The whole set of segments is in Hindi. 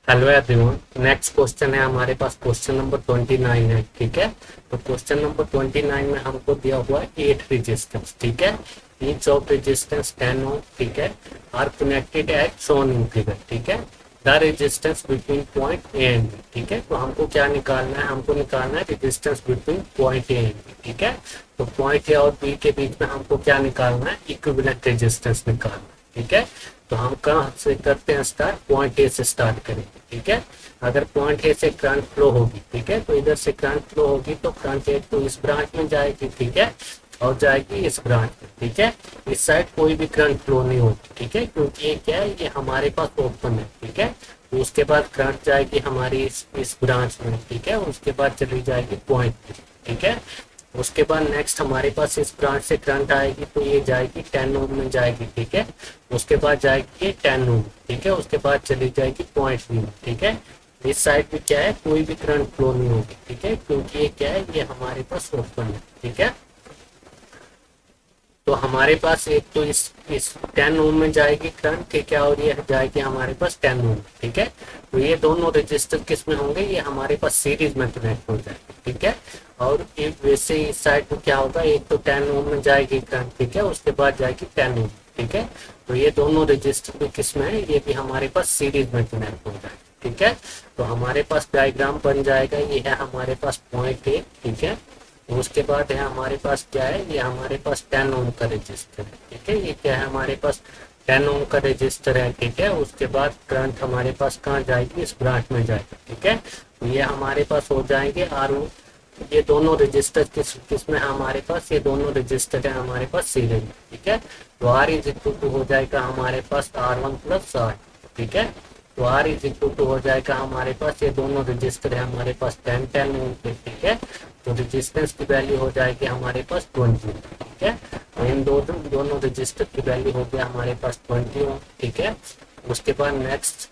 Hello everyone. नेक्स्ट क्वेश्चन है हमारे पास, क्वेश्चन नंबर 29 है। ठीक है, तो क्वेश्चन नंबर 29 में हमको दिया हुआ है 8 रेजिस्टेंस। ठीक है, ईच ऑफ रेजिस्टेंस 10 ओम। ठीक है, are connected at shown in figure. ठीक है, the resistance between point A and B. ठीक है, तो हमको क्या निकालना है? हमको निकालना है resistance between point A and B. ठीक है, तो पॉइंट ए और बी के बीच में हमको क्या निकालना है? इक्विवेलेंट रेजिस्टेंस निकालना है। ठीक है, तो हम कहाँ से करते हैं स्टार्ट? पॉइंट ए से स्टार्ट करेंगे। ठीक है, अगर पॉइंट ए से करंट फ्लो होगी, ठीक है, तो इधर से करंट फ्लो होगी तो करंट ए तो इस ब्रांच में जाएगी। ठीक है, और जाएगी इस ब्रांच में। ठीक है, इस साइड कोई भी करंट फ्लो नहीं होगी। ठीक है, क्योंकि ये क्या है, ये हमारे पास ओपन है। ठीक है, तो उसके बाद करंट जाएगी हमारी इस ब्रांच में। ठीक है, उसके बाद चली जाएगी पॉइंट पे। ठीक है, उसके बाद नेक्स्ट हमारे पास इस ब्रांच से करंट आएगी तो ये जाएगी 10 ओम में जाएगी। ठीक है, उसके बाद जाएगी ये 10 ओम। ठीक है, उसके बाद चली जाएगी पॉइंट बी में। ठीक है, इस साइड में क्या है, कोई भी करंट फ्लो नहीं होगी। ठीक है, क्योंकि ये क्या है, ये हमारे पास ओपन है। ठीक है, तो हमारे पास एक तो इस 10 ओम में जाएगी करंट। ठीक है, और ये जाएगी हमारे पास 10 ओम। ठीक है, तो ये दोनों रजिस्टर किस में होंगे? ये हमारे पास सीरीज में कनेक्ट हो जाएंगे। ठीक है, और एक वैसे इस साइड में क्या होगा, एक तो 10 ओम में जाएगी करंट। ठीक है, उसके बाद जाएगी 10 ओम। ठीक है, तो ये दोनों रजिस्टर भी किस में है? ये भी हमारे पास सीरीज में कनेक्ट हो जाएंगे। ठीक है, तो हमारे पास डायग्राम बन जाएगा। ये है हमारे पास पॉइंट ए। ठीक है, उसके बाद है हमारे पास क्या है, ये हमारे पास 10 ओम का रजिस्टर है। ठीक है, ये क्या है, हमारे पास 10 ओम का रजिस्टर है। ठीक है, उसके बाद करंट हमारे पास कहाँ जाएगी? इस ब्रांच में जाएगी। ठीक है, तो ये हमारे पास हो जाएंगे आर। ये दोनों रजिस्टर किस में हमारे पास? ये दोनों रजिस्टर है हमारे पास सीरीज में। ठीक है, तो आर इज इक्वल टू हो जाएगा हमारे पास R1 प्लस R। ठीक है, तो आर इज इक्वल टू हो जाएगा हमारे पास, ये दोनों रजिस्टर है हमारे पास 10 ओम पे। ठीक है, तो रेजिस्टेंस की वैल्यू हो जाएगी हमारे पास 20। ठीक है, तो इन दोनों रजिस्टर की वैल्यू हो गया हमारे पास 20 ओम। ठीक है, उसके बाद नेक्स्ट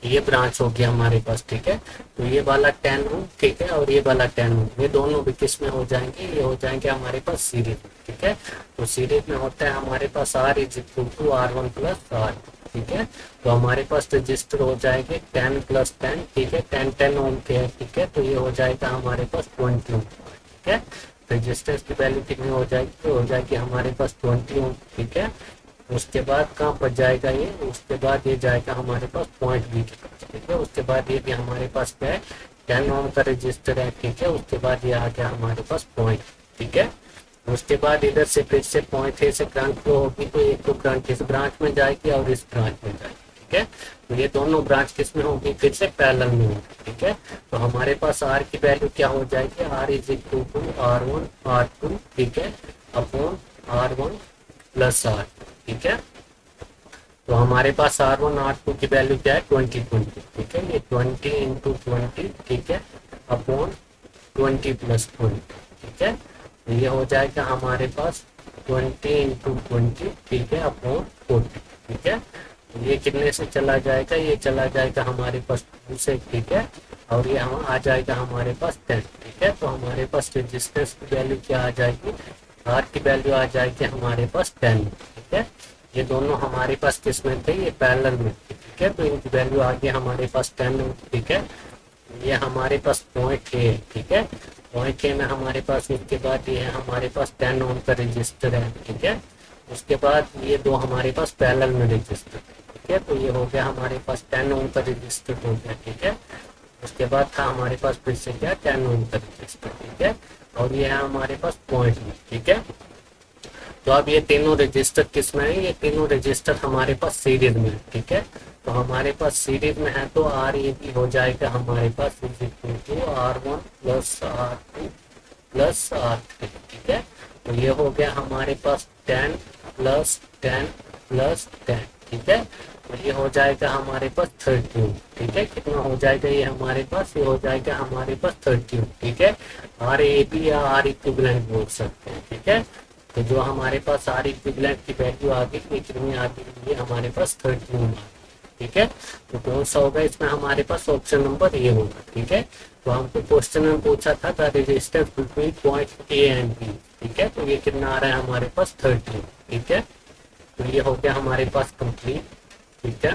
ये ब्रांच हो गया हमारे पास। ठीक है, तो ये वाला 10 ओम। ठीक है, और ये वाला 10 ओम, ये दोनों भी किस में हो जाएंगे? ये हो जाएंगे हमारे पास सीरीज में। ठीक है, तो सीरीज में होता है हमारे पास R is equal to R1 plus R। ठीक है, तो हमारे पास रजिस्टर हो जाएंगे 10 प्लस 10। ठीक है, 10 ओम के है। ठीक है, तो ये हो जाएगा हमारे पास 20 ओम। ठीक है, रजिस्टेंस की वैल्यू कितनी हो जाएगी? तो हो जाएगी हमारे पास 20 ओम। ठीक है, उसके बाद कहाँ पर जाएगा ये? उसके बाद ये जाएगा हमारे पास पॉइंट बी के पास। ठीक है, उसके बाद ये भी हमारे पास क्या है, 10 ओम का रजिस्टर है। ठीक है, उसके बाद ये आ गया हमारे पास पॉइंट। ठीक है, उसके बाद इधर से फिर से पॉइंट ए से करंट फ्लो होगी तो एक तो करंट इस ब्रांच में जाएगी और इस ब्रांच में जाएगी। ठीक है, तो ये दोनों ब्रांच किस में होगी? फिर से पैरेलल में होगी। ठीक है, तो हमारे पास आर की वैल्यू क्या हो जाएगी? R is equal to R1 R2। ठीक है, अपॉन R1 प्लस R। ठीक है, तो हमारे पास R1 R2 की वैल्यू क्या है? 20 20। ठीक है, ये 20 इंटू 20। ठीक है, अपॉन 20 प्लस 20। ठीक है, तो ये हो जाएगा हमारे पास 20 इंटू 20। ठीक है, अपॉन 40। ठीक है, तो ये कितने से चला जाएगा? ये चला जाएगा हमारे पास 2 से। ठीक है, और ये हम आ जाएगा हमारे पास 10। ठीक है, तो हमारे पास रेजिस्टेंस की वैल्यू क्या आ जाएगी? आर की वैल्यू आ जाएगी हमारे पास 10। ठीक है, ये दोनों हमारे पास किस में थे? ये पैरेलल में थे। ठीक है, तो इनकी वैल्यू आ गई हमारे पास 10। ठीक है, ये हमारे पास पॉइंट ए है। ठीक है, पॉइंट ए में हमारे पास उसके बाद ये है हमारे पास 10 ओम का रजिस्टर है। ठीक है, उसके बाद ये दो हमारे पास पैरेलल में रजिस्टर है। ठीक है, तो ये हो गया हमारे पास 10 ओम का रजिस्टर हो गया। ठीक है, उसके बाद था हमारे पास फिर से क्या? 10 ओम का रजिस्टर। ठीक है, और ये है हमारे पास पॉइंट बी। ठीक है, तो अब ये तीनों रजिस्टर किस में है? ये तीनों रजिस्टर हमारे पास सीरीज में है। ठीक है, तो हमारे पास सीरीज में है तो आर ए बी हो जाएगा हमारे पास is equal to R1 plus R2 plus R3। ठीक है, तो ये हो गया हमारे पास 10 प्लस 10 प्लस 10। ठीक है, तो ये हो जाएगा हमारे पास 30। ठीक है, कितना हो जाएगा ये हमारे पास? ये हो जाएगा हमारे पास 30। ठीक है, आर ए बी या आर इक्विवेलेंट बोल सकते हैं। ठीक है, तो जो हमारे पास आर इक्विवेलेंट की वैल्यू आ गई, कितनी आ गई? ये हमारे पास 30। ठीक है, तो कौन सा होगा इसमें? हमारे पास ऑप्शन नंबर ए होगा। ठीक है, तो हमको क्वेश्चन में पूछा था the resistance between point A and B. ठीक है, तो ये कितना आ रहा है हमारे पास? 30। ठीक है, तो ये हो गया हमारे पास कंप्लीट। ठीक है,